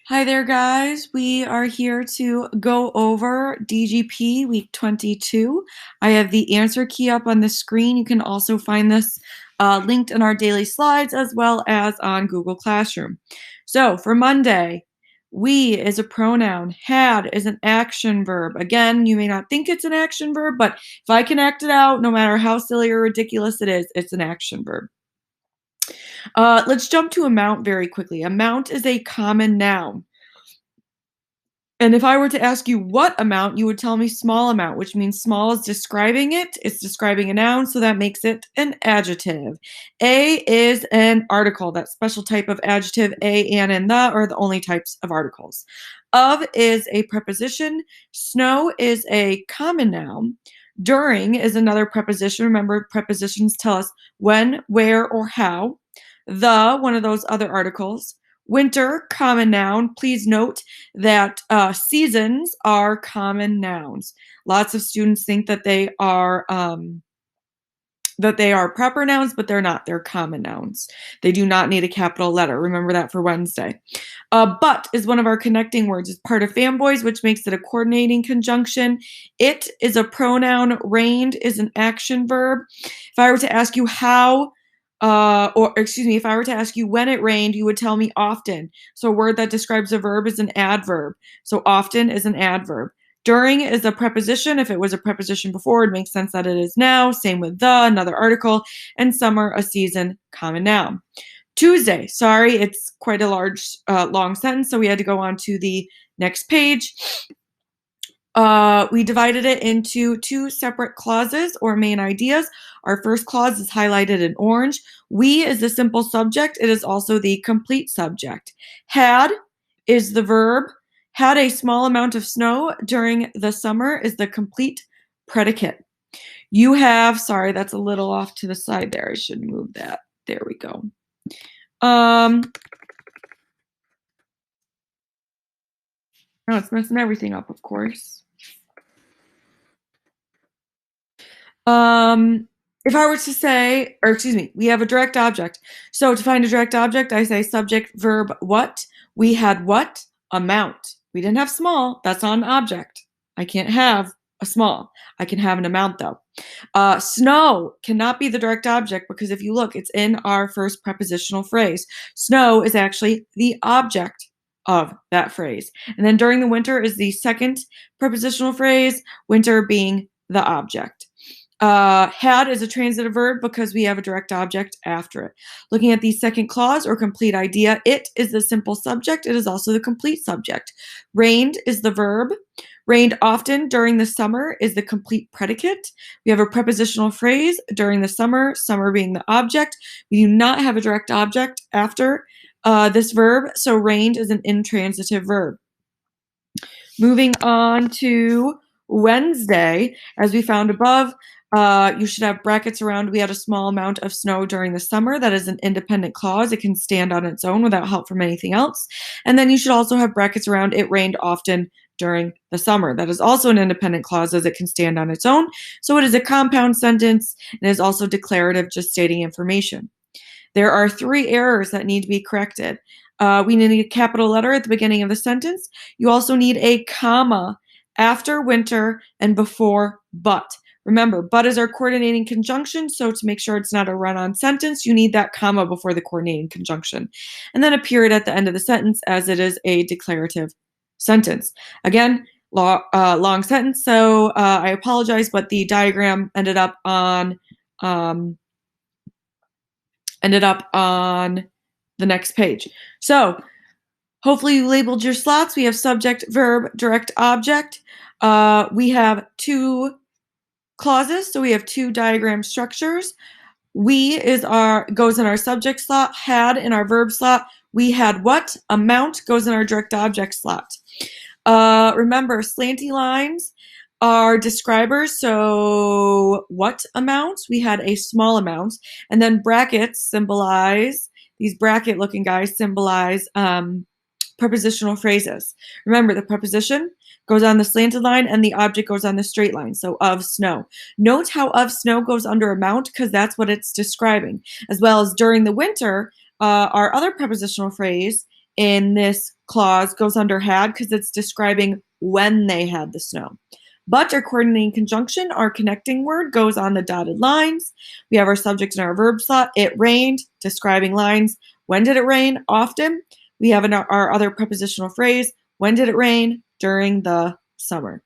Hi there, guys. We are here to go over DGP week 22. I have the answer key up on the screen. You can also find this linked in our daily slides as well as on Google Classroom. So for Monday, we is a pronoun. Had is an action verb. Again, you may not think it's an action verb, but if I can act it out, no matter how silly or ridiculous it is, it's an action verb. Let's jump to amount very quickly. Amount is a common noun. And if I were to ask you what amount, you would tell me small amount, which means small is describing it. It's describing a noun, so that makes it an adjective. A is an article, that special type of adjective. A, and the are the only types of articles. Of is a preposition. Snow is a common noun. During is another preposition. Remember, prepositions tell us when, where, or how. The, one of those other articles. Winter, common noun. Please note that seasons are common nouns. Lots of students think that they are proper nouns, but they're not. They're common nouns. They do not need a capital letter. Remember that for Wednesday. But is one of our connecting words. It's part of fanboys, which makes it a coordinating conjunction. It is a pronoun. Rained is an action verb. If I were to ask you how if I were to ask you when it rained, you would tell me often. So a word that describes a verb is an adverb. So often is an adverb. During is a preposition. If it was a preposition before, it makes sense that it is now. Same with the, another article. And summer, a season, common noun. Tuesday, sorry, it's quite a large, long sentence, so we had to go on to the next page. We divided it into two separate clauses or main ideas. Our first clause is highlighted in orange. We is the simple subject. It is also the complete subject. Had is the verb. Had a small amount of snow during the summer is the complete predicate. You have, sorry, that's a little off to the side there. I should move that. There we go. Now it's messing everything up, of course. If I were to say, or excuse me, we have a direct object. So to find a direct object, I say subject, verb, what. We had what? Amount. We didn't have small. That's not an object. I can't have a small. I can have an amount though. Snow cannot be the direct object because if you look, it's in our first prepositional phrase. Snow is actually the object of that phrase. And then during the winter is the second prepositional phrase, winter being the object. Had is a transitive verb because we have a direct object after it. Looking at the second clause or complete idea, it is the simple subject. It is also the complete subject. Rained is the verb. Rained often during the summer is the complete predicate. We have a prepositional phrase during the summer, summer being the object. We do not have a direct object after this verb, so rained is an intransitive verb. Moving on to Wednesday, as we found above, you should have brackets around we had a small amount of snow during the summer. That is an independent clause. It can stand on its own without help from anything else. And then you should also have brackets around it rained often during the summer. That is also an independent clause as it can stand on its own. So it is a compound sentence and is also declarative, just stating information. There are 3 errors that need to be corrected. We need a capital letter at the beginning of the sentence. You also need a comma after winter and before but. Remember, but is our coordinating conjunction, so to make sure it's not a run-on sentence, you need that comma before the coordinating conjunction. And then a period at the end of the sentence as it is a declarative sentence. Again, long sentence, so I apologize, but the diagram ended up on the next page. So hopefully you labeled your slots. We have subject, verb, direct object. We have 2 clauses, so we have 2 diagram structures. We goes in our subject slot, had in our verb slot. We had what? Amount goes in our direct object slot. Remember, slanty lines are describers, so what amount? We had a small amount, and then brackets symbolize, these bracket looking guys symbolize prepositional phrases. Remember, the preposition goes on the slanted line and the object goes on the straight line, so of snow. Note how of snow goes under amount because that's what it's describing, as well as during the winter, our other prepositional phrase in this clause goes under had because it's describing when they had the snow. But our coordinating conjunction, our connecting word, goes on the dotted lines. We have our subject and our verb slot. It rained, describing lines. When did it rain? Often. We have our other prepositional phrase. When did it rain? During the summer.